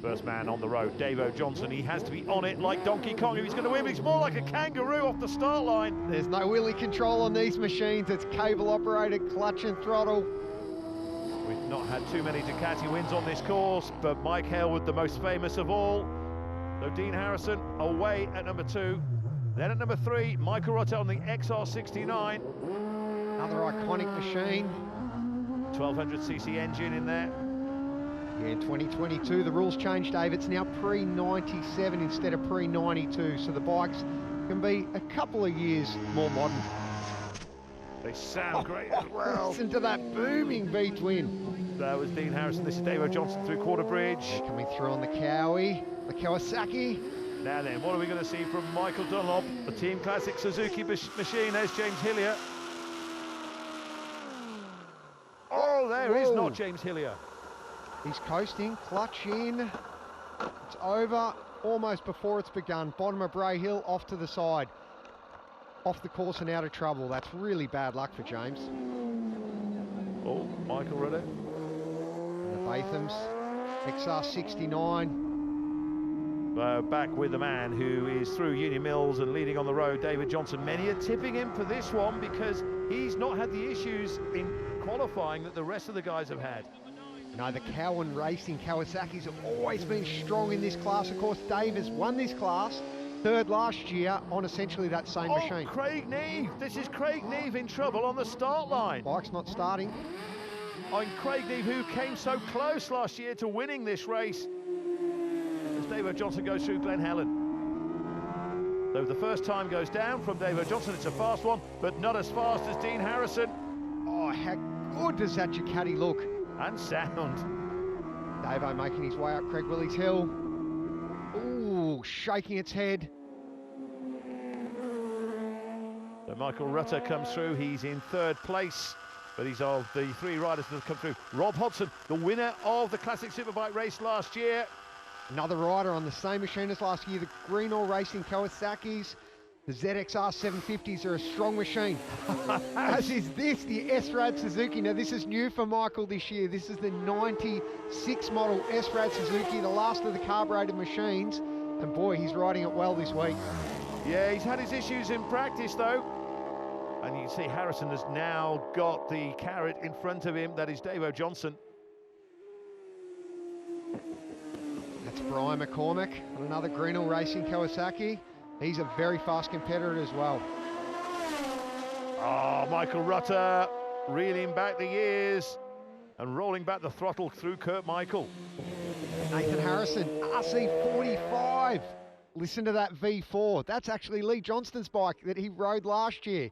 First man on the road, Davo Johnson. He has to be on it like Donkey Kong if he's going to win, but he's more like a kangaroo off the start line. There's no wheelie control on these machines. It's cable operated, clutch and throttle. We've not had too many Ducati wins on this course, but Mike Hailwood, the most famous of all. So Dean Harrison away at number 2. Then at number 3, Michael Rutter on the XR69. Another iconic machine. 1200cc engine in there. Yeah, in 2022, the rules changed, Dave. It's now pre-97 instead of pre-92, so the bikes can be a couple of years more modern. They sound great as well. Listen to that booming V-twin. That was Dean Harrison. This is Davo Johnson through Quarter Bridge. Coming through on the Cowie, the Kawasaki. Now then, what are we going to see from Michael Dunlop, the Team Classic Suzuki machine? There's James Hillier. Oh, there is not James Hillier. He's coasting, clutch in. It's over almost before it's begun. Bottom of Bray Hill, off to the side. Off the course and out of trouble. That's really bad luck for James. Oh, Michael Rutter. And the Bathams, XR69. Back with the man who is through Union Mills and leading on the road, David Johnson. Many are tipping him for this one because he's not had the issues in qualifying that the rest of the guys have had. No, the Cowan Racing Kawasaki's have always been strong in this class. Of course, Dave has won this class, third last year on essentially that same machine. Craig Neve. This is Craig Neve in trouble on the start line. Bike's not starting. And Craig Neve, who came so close last year to winning this race, as Davo Johnson goes through Glen Helen. So the first time goes down from Davo Johnson. It's a fast one, but not as fast as Dean Harrison. Oh, how good does that Ducati look? And sound. Davo making his way up Craig Willie's Hill. Ooh, shaking its head. So Michael Rutter comes through. He's in third place, but he's of the 3 riders that have come through. Rob Hodson, the winner of the Classic Superbike race last year. Another rider on the same machine as last year, the Greenall Racing Kawasaki's. The ZXR 750s are a strong machine, as is this, the S-Rad Suzuki. Now, this is new for Michael this year. This is the 96 model S-Rad Suzuki, the last of the carbureted machines. And boy, he's riding it well this week. Yeah, he's had his issues in practice, though. And you can see Harrison has now got the carrot in front of him. That is Davo Johnson. That's Brian McCormick on another Greenall Racing Kawasaki. He's a very fast competitor as well. Oh, Michael Rutter reeling back the years and rolling back the throttle through Kurt Michael. Nathan Harrison, RC45. Listen to that V4. That's actually Lee Johnston's bike that he rode last year.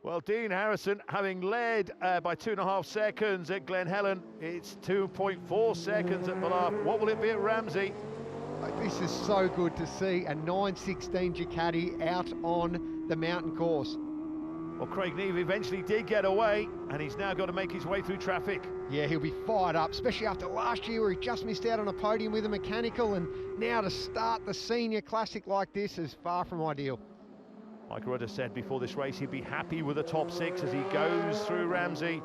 Well, Dean Harrison, having led by 2.5 seconds at Glen Helen, it's 2.4 seconds at Ballaugh. What will it be at Ramsey? This is so good to see, a 916 Ducati out on the mountain course. Well, Craig Neve eventually did get away, and he's now got to make his way through traffic. Yeah, he'll be fired up, especially after last year where he just missed out on a podium with a mechanical, and now to start the senior classic like this is far from ideal. Michael Rutter said before this race he'd be happy with the top 6 as he goes through Ramsey.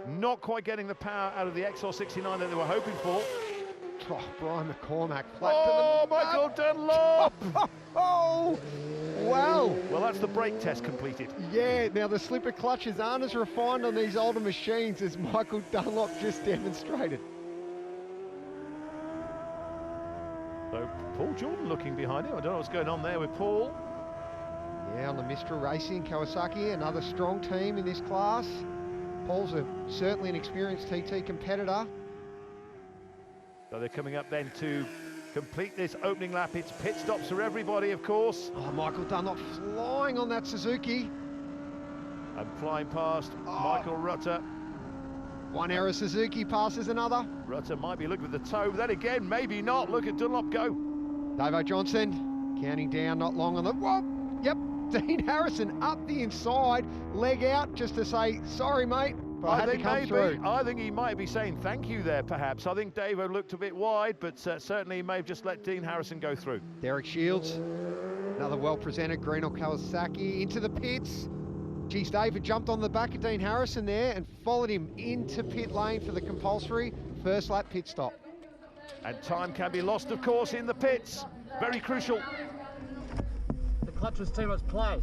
Not quite getting the power out of the XR69 that they were hoping for. Oh, Brian McCormack flat to the... Michael Dunlop! Oh, wow. Well, that's the brake test completed. Yeah, now the slipper clutches aren't as refined on these older machines as Michael Dunlop just demonstrated. So Paul Jordan looking behind him. I don't know what's going on there with Paul. Yeah, on the Mistral Racing Kawasaki, another strong team in this class. Paul's certainly an experienced TT competitor. So they're coming up then to complete this opening lap. It's pit stops for everybody, of course. Oh, Michael Dunlop flying on that Suzuki. And flying past Michael Rutter. One error Suzuki passes another. Rutter might be looking at the toe. Then again, maybe not. Look at Dunlop go. Davo Johnson counting down not long on the... Whoa, yep, Dean Harrison up the inside, leg out just to say, sorry, mate. But I had to come through. I think he might be saying thank you there, perhaps. I think Davo looked a bit wide, but certainly he may have just let Dean Harrison go through. Derek Shields, another well-presented Greenall Kawasaki into the pits. Geez, David jumped on the back of Dean Harrison there and followed him into pit lane for the compulsory first lap pit stop. And time can be lost, of course, in the pits. Very crucial. The clutch was too much play.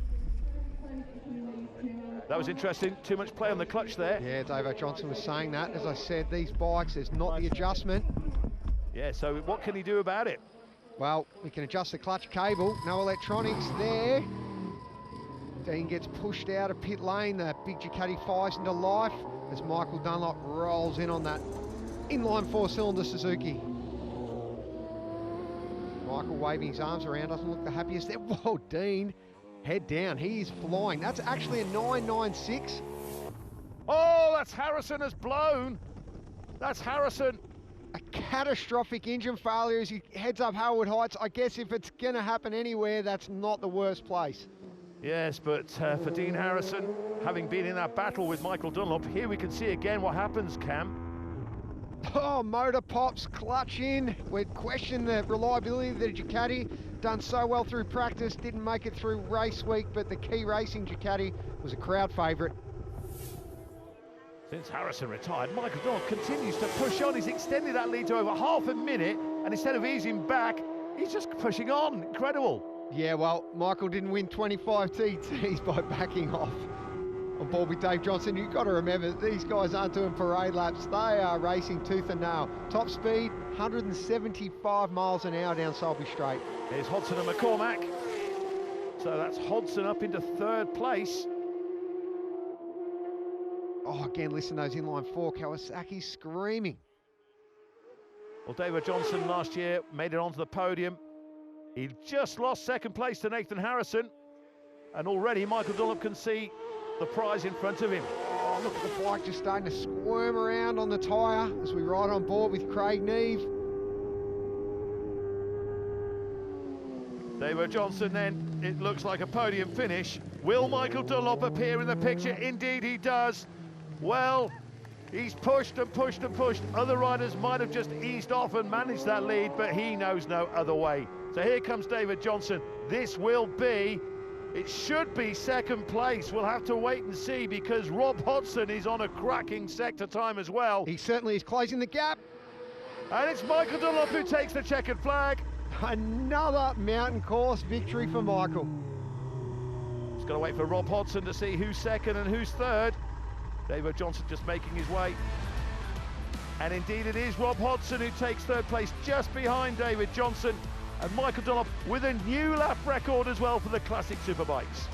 That was interesting. Too much play on the clutch there. Yeah, Davo Johnson was saying that. As I said, these bikes, there's not the adjustment. Yeah, so what can he do about it? Well, we can adjust the clutch cable. No electronics there. Dean gets pushed out of pit lane. The big Ducati fires into life as Michael Dunlop rolls in on that inline four-cylinder Suzuki. Michael waving his arms around, doesn't look the happiest there. Whoa, Dean, head down. He is flying. That's actually a 996. Oh, that's Harrison has blown. That's Harrison. A catastrophic engine failure as he heads up Howard Heights. I guess if it's going to happen anywhere, that's not the worst place. Yes, but for Dean Harrison, having been in that battle with Michael Dunlop, here we can see again what happens, Cam. Oh, motor pops, clutch in. We'd question the reliability of the Ducati. Done so well through practice, didn't make it through race week, but the Key Racing Ducati was a crowd favourite. Since Harrison retired, Michael Dunlop continues to push on. He's extended that lead to over half a minute, and instead of easing back, he's just pushing on. Incredible. Yeah, well, Michael didn't win 25 TTs by backing off. On board with Dave Johnson, you've got to remember these guys aren't doing parade laps. They are racing tooth and nail. Top speed, 175 miles an hour down Sulby Straight. There's Hodson and McCormack. So that's Hodson up into third place. Oh, again, listen to those inline four. Kawasaki's screaming. Well, David Johnson last year made it onto the podium. He just lost second place to Nathan Harrison. And already Michael Dunlop can see the prize in front of him. Oh, look at the bike just starting to squirm around on the tyre as we ride on board with Craig Neve. David Johnson then, it looks like a podium finish. Will Michael Dunlop appear in the picture? Indeed he does. Well, he's pushed and pushed and pushed. Other riders might have just eased off and managed that lead, but he knows no other way. So here comes David Johnson. This will be, it should be second place. We'll have to wait and see because Rob Hodson is on a cracking sector time as well. He certainly is closing the gap. And it's Michael Dunlop who takes the checkered flag. Another mountain course victory for Michael. Just got to wait for Rob Hodson to see who's second and who's third. David Johnson just making his way. And indeed it is Rob Hodson who takes third place just behind David Johnson. And Michael Dunlop with a new lap record as well for the Classic Superbikes.